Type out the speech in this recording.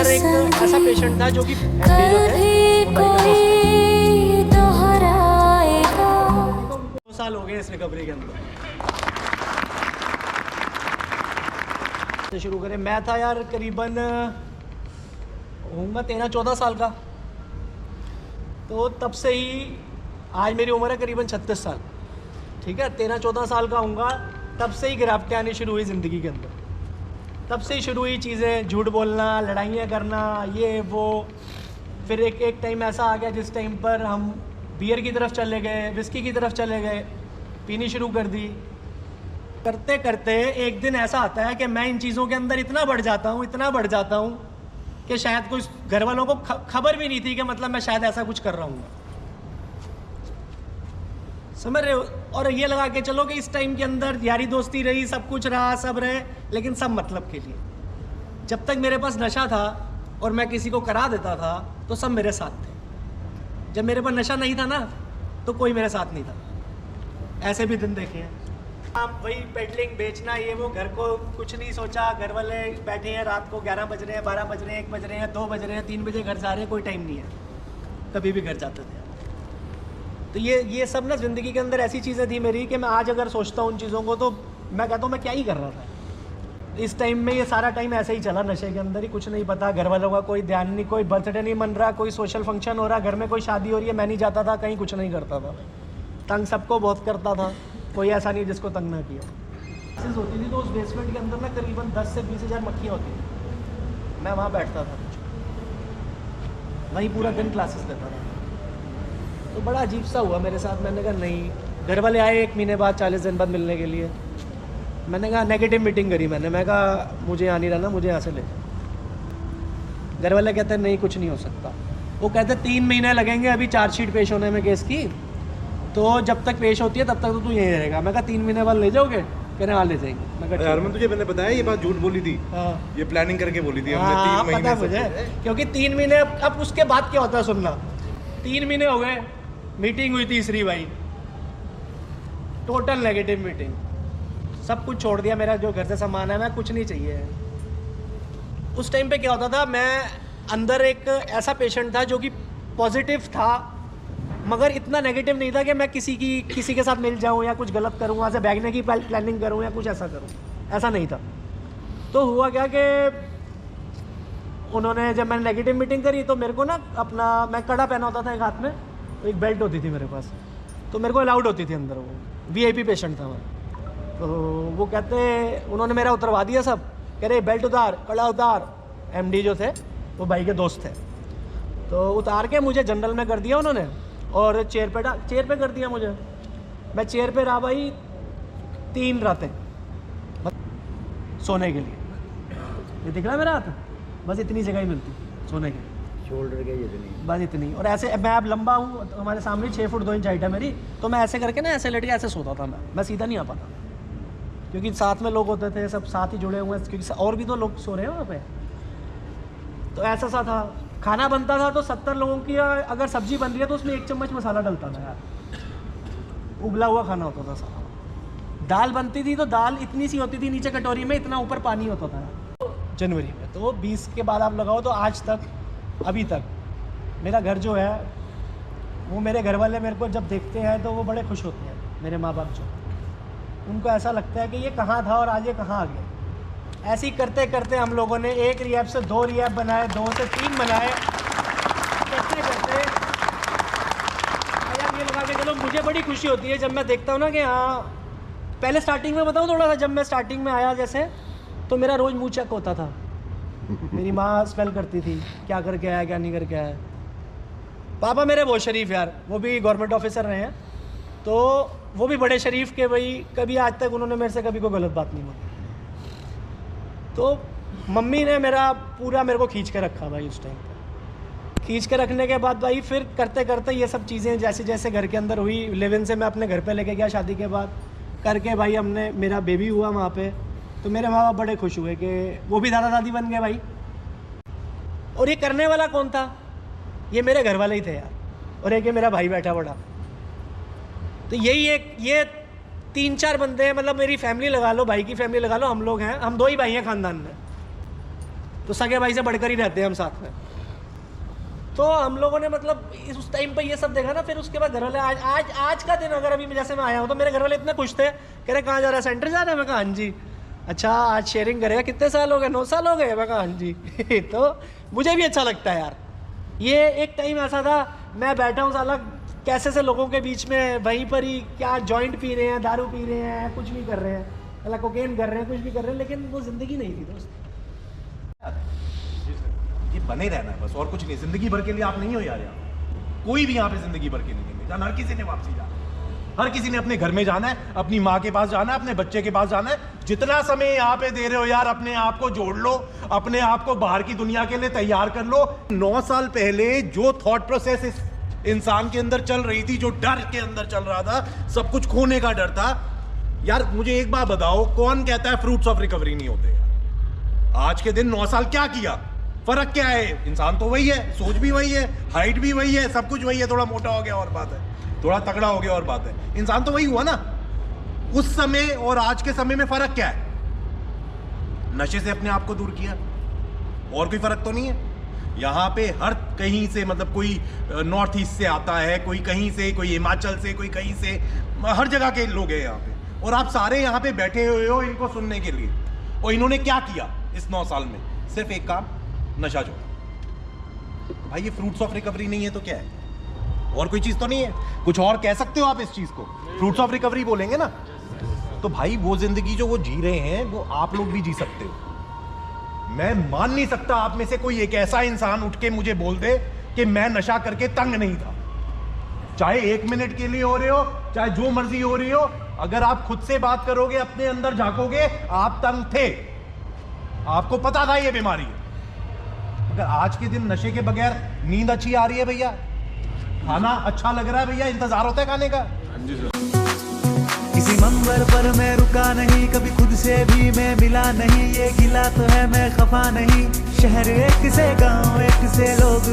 अंदर एक ऐसा पेशेंट था जो कि एमडी जो थे वो भाई का दोस्त था। 2 साल हो गए इस रिकवरी के अंदर शुरू करें। मैं था यार करीबन होऊंगा 13-14 साल का, तो तब से ही आज मेरी उम्र है करीबन 36 साल, ठीक है। 13-14 साल का होऊंगा तब से ही गिरावटें आनी शुरू हुई ज़िंदगी के अंदर। तब से ही शुरू हुई चीज़ें, झूठ बोलना, लड़ाइयाँ करना, ये वो। फिर एक टाइम ऐसा आ गया जिस टाइम पर हम बियर की तरफ चले गए, विस्की की तरफ चले गए, पीनी शुरू कर दी। करते करते एक दिन ऐसा आता है कि मैं इन चीज़ों के अंदर इतना बढ़ जाता हूँ कि शायद कुछ घर वालों को खबर भी नहीं थी कि मतलब मैं शायद ऐसा कुछ कर रहा हूँ, समझ रहे हो। और ये लगा के चलो कि इस टाइम के अंदर यारी दोस्ती रही, सब कुछ रहा, सब रहे, लेकिन सब मतलब के लिए। जब तक मेरे पास नशा था और मैं किसी को करा देता था तो सब मेरे साथ थे। जब मेरे पास नशा नहीं था ना तो कोई मेरे साथ नहीं था। ऐसे भी दिन देखे हैं। हम वही पेडलिंग, बेचना, ये वो, घर को कुछ नहीं सोचा। घर वाले बैठे हैं, रात को 11 बज रहे हैं, 12 बज रहे हैं, 1 बज रहे हैं, 2 बज रहे हैं, 3 बजे घर जा रहे हैं, कोई टाइम नहीं है, कभी भी घर जाते थे। तो ये सब ना ज़िंदगी के अंदर ऐसी चीज़ें थी मेरी कि मैं आज अगर सोचता हूँ उन चीज़ों को तो मैं कहता हूँ मैं क्या ही कर रहा था इस टाइम में। ये सारा टाइम ऐसे ही चला, नशे के अंदर ही, कुछ नहीं पता, घर वालों का कोई ध्यान नहीं, कोई बर्थडे नहीं मन रहा, कोई सोशल फंक्शन हो रहा, घर में कोई शादी हो रही है, मैं नहीं जाता था कहीं, कुछ नहीं करता था। तंग सबको बहुत करता था, कोई ऐसा नहीं जिसको तंग ना किया। क्लासेस होती थी तो उस बेसमेंट के अंदर ना करीबन 10 से 20 हज़ार मक्खियाँ होती थी। मैं वहाँ बैठता था, वहीं पूरा दिन क्लासेस देता था। तो बड़ा अजीब सा हुआ मेरे साथ। मैंने कहा नहीं, घर वाले आए 1 महीने बाद, 40 दिन बाद मिलने के लिए। मैंने कहा नेगेटिव मीटिंग करी मैं कहा मुझे यहाँ नहीं रहना, मुझे यहाँ से ले। घर वाले कहते हैं नहीं कुछ नहीं हो सकता। वो कहते 3 महीने लगेंगे अभी चार्जशीट पेश होने में केस की, तो जब तक पेश होती है तब तक तो तू यहीं रहेगा। मैं कहा 3 महीने बाद ले जाओगे? कह रहे हाँ ले जाएंगे। मैं कहा यार तुझे मैंने बताया ये बात झूठ बोली थी। हाँ। ये प्लानिंग करके बोली थी हमने। 3 महीने पता मुझे, क्योंकि 3 महीने। अब उसके बाद क्या होता है सुनना। 3 महीने हो गए, मीटिंग हुई तीसरी, भाई टोटल नेगेटिव मीटिंग। सब कुछ छोड़ दिया, मेरा जो घर से सामान है, मैं कुछ नहीं चाहिए। उस टाइम पे क्या होता था, मैं अंदर एक ऐसा पेशेंट था जो कि पॉजिटिव था मगर इतना नेगेटिव नहीं था कि मैं किसी के साथ मिल जाऊं या कुछ गलत करूं, वहाँ से भागने की प्लानिंग करूं या कुछ ऐसा करूं, ऐसा नहीं था। तो हुआ क्या कि उन्होंने, जब मैंने नेगेटिव मीटिंग करी तो मेरे को ना अपना, मैं कड़ा पहना होता था एक हाथ में, तो एक बेल्ट होती थी मेरे पास, तो मेरे को अलाउड होती थी अंदर। वो वीआईपी पेशेंट था मैं। तो वो कहते, उन्होंने मेरा उतरवा दिया सब, कह रहे बेल्ट उतार, कड़ा उतार। एमडी जो थे वो भाई के दोस्त थे, तो उतार के मुझे जनरल में कर दिया उन्होंने और चेयर पे कर दिया मुझे। मैं चेयर पे रहा भाई 3 रातें सोने के लिए। ये दिख रहा है मेरा हाथ, बस इतनी जगह ही मिलती सोने के, शोल्डर के इतनी, बस इतनी। और ऐसे मैं अब लंबा हूँ, हमारे सामने 6 फुट 2 इंच हाइट है मेरी, तो मैं ऐसे करके ना ऐसे लेट के ऐसे सोता था। मैं सीधा नहीं आ पाता क्योंकि साथ में लोग होते थे, सब साथ ही जुड़े हुए हैं, क्योंकि और भी तो लोग सो रहे हैं वहाँ पे। तो ऐसा सा था। खाना बनता था तो 70 लोगों की अगर सब्जी बन रही है तो उसमें 1 चम्मच मसाला डलता था यार, उबला हुआ खाना होता था सारा। दाल बनती थी तो दाल इतनी सी होती थी नीचे कटोरी में, इतना ऊपर पानी होता था। जनवरी में तो 20 के बाद आप लगाओ तो आज तक, अभी तक मेरा घर जो है वो, मेरे घर वाले मेरे को जब देखते हैं तो वो बड़े खुश होते हैं। मेरे माँ बाप जो, उनको ऐसा लगता है कि ये कहाँ था और आज ये कहाँ आ गया। ऐसे ही करते करते हम लोगों ने 1 रिहैब से 2 रिहैब बनाए, 2 से 3 बनाए, करते करते यार ये लगा के चलो, मुझे बड़ी खुशी होती है जब मैं देखता हूँ ना कि हाँ। पहले स्टार्टिंग में बताऊँ थोड़ा सा, जब मैं स्टार्टिंग में आया जैसे, तो मेरा रोज़ मुँह चेक होता था। मेरी माँ स्मेल करती थी, क्या करके आया क्या नहीं करके आया। पापा मेरे बहुत शरीफ यार, वो भी गवर्नमेंट ऑफिसर रहे हैं, तो वो भी बड़े शरीफ के भाई, कभी आज तक उन्होंने मेरे से कभी कोई गलत बात नहीं मानी। तो मम्मी ने मेरा पूरा मेरे को खींच के रखा भाई उस टाइम पर। खींच के रखने के बाद भाई फिर करते करते ये सब चीज़ें जैसे जैसे घर के अंदर हुई, 11 से मैं अपने घर पे लेके गया शादी के बाद करके भाई, हमने, मेरा बेबी हुआ वहाँ पे। तो मेरे माँ बाप बड़े खुश हुए कि वो भी दादा दादी बन गए भाई। और ये करने वाला कौन था? ये मेरे घर वाले ही थे यार, और एक ये मेरा भाई बैठा बड़ा। तो यही एक, ये 3-4 बंदे हैं, मतलब मेरी फैमिली लगा लो, भाई की फैमिली लगा लो, हम लोग हैं, हम 2 ही भाई हैं ख़ानदान में। तो सगे भाई से बढ़कर ही रहते हैं हम साथ में। तो हम लोगों ने मतलब उस टाइम पे ये सब देखा ना, फिर उसके बाद घर वाले आज का दिन अगर अभी जैसे मैं आया हूँ तो मेरे घर वाले इतने खुश थे, कह रहे कहाँ जा रहा है, सेंटर जा रहा है? मैं कहा हाँ जी। अच्छा आज शेयरिंग करेगा, कितने साल हो गए? 9 साल हो गए? मैं कहा हाँ जी। तो मुझे भी अच्छा लगता है यार। ये एक टाइम ऐसा था मैं बैठा हूँ साला कैसे से लोगों के बीच में, वहीं पर ही क्या जॉइंट पी रहे हैं, दारू पी रहे हैं, कुछ भी कर रहे हैं, मतलब कोकेन कर रहे हैं, कुछ भी कर रहे हैं, लेकिन वो ज़िंदगी नहीं थी दोस्त। ये बने रहना है बस, और कुछ नहीं। जिंदगी भर के लिए आप नहीं हो यार। कोई भी यहाँ पे जिंदगी भर के लिए नहीं जाना। हर किसी ने वापसी जाना है, हर किसी ने अपने घर में जाना है, अपनी माँ के पास जाना है, अपने बच्चे के पास जाना है। जितना समय यहाँ पे दे रहे हो यार, अपने आप को जोड़ लो, अपने आप को बाहर की दुनिया के लिए तैयार कर लो। 9 साल पहले जो थॉट प्रोसेस इस इंसान के अंदर चल रही थी, जो डर के अंदर चल रहा था, सब कुछ खोने का डर था यार। मुझे एक बात बताओ, कौन कहता है फ्रूट्स ऑफ रिकवरी नहीं होते यार? आज के दिन 9 साल क्या किया? फर्क क्या है? इंसान तो वही है, सोच भी वही है, हाइट भी वही है, सब कुछ वही है। थोड़ा मोटा हो गया और बात है, थोड़ा तगड़ा हो गया और बात है। इंसान तो वही हुआ ना। उस समय और आज के समय में फर्क क्या है? नशे से अपने आप को दूर किया, और कोई फर्क तो नहीं है। यहाँ पे हर कहीं से, मतलब कोई नॉर्थ ईस्ट से आता है, कोई कहीं से, कोई हिमाचल से, कोई कहीं से, हर जगह के लोग हैं यहाँ पे। और आप सारे यहाँ पे बैठे हुए हो इनको सुनने के लिए। और इन्होंने क्या किया इस 9 साल में? सिर्फ एक काम, नशा छोड़ा। भाई ये फ्रूट्स ऑफ रिकवरी नहीं है तो क्या है? और कोई चीज तो नहीं है? कुछ और कह सकते हो आप इस चीज को? फ्रूट्स ऑफ रिकवरी बोलेंगे ना, तो भाई वो जिंदगी जो वो जी रहे हैं वो आप लोग भी जी सकते हो। मैं मान नहीं सकता आप में से कोई एक ऐसा इंसान उठ के मुझे बोल दे कि मैं नशा करके तंग नहीं था। चाहे 1 मिनट के लिए हो रहे हो, चाहे जो मर्जी हो रही हो, अगर आप खुद से बात करोगे, अपने अंदर झांकोगे, आप तंग थे, आपको पता था ये बीमारी है। अगर आज के दिन नशे के बगैर नींद अच्छी आ रही है भैया, खाना अच्छा लग रहा है भैया, इंतजार होता है खाने का। किसी मंदिर पर मैं रुका नहीं, कभी खुद से भी मैं मिला नहीं, ये गिला तो है मैं खफा नहीं। शहर एक से गांव एक से लोग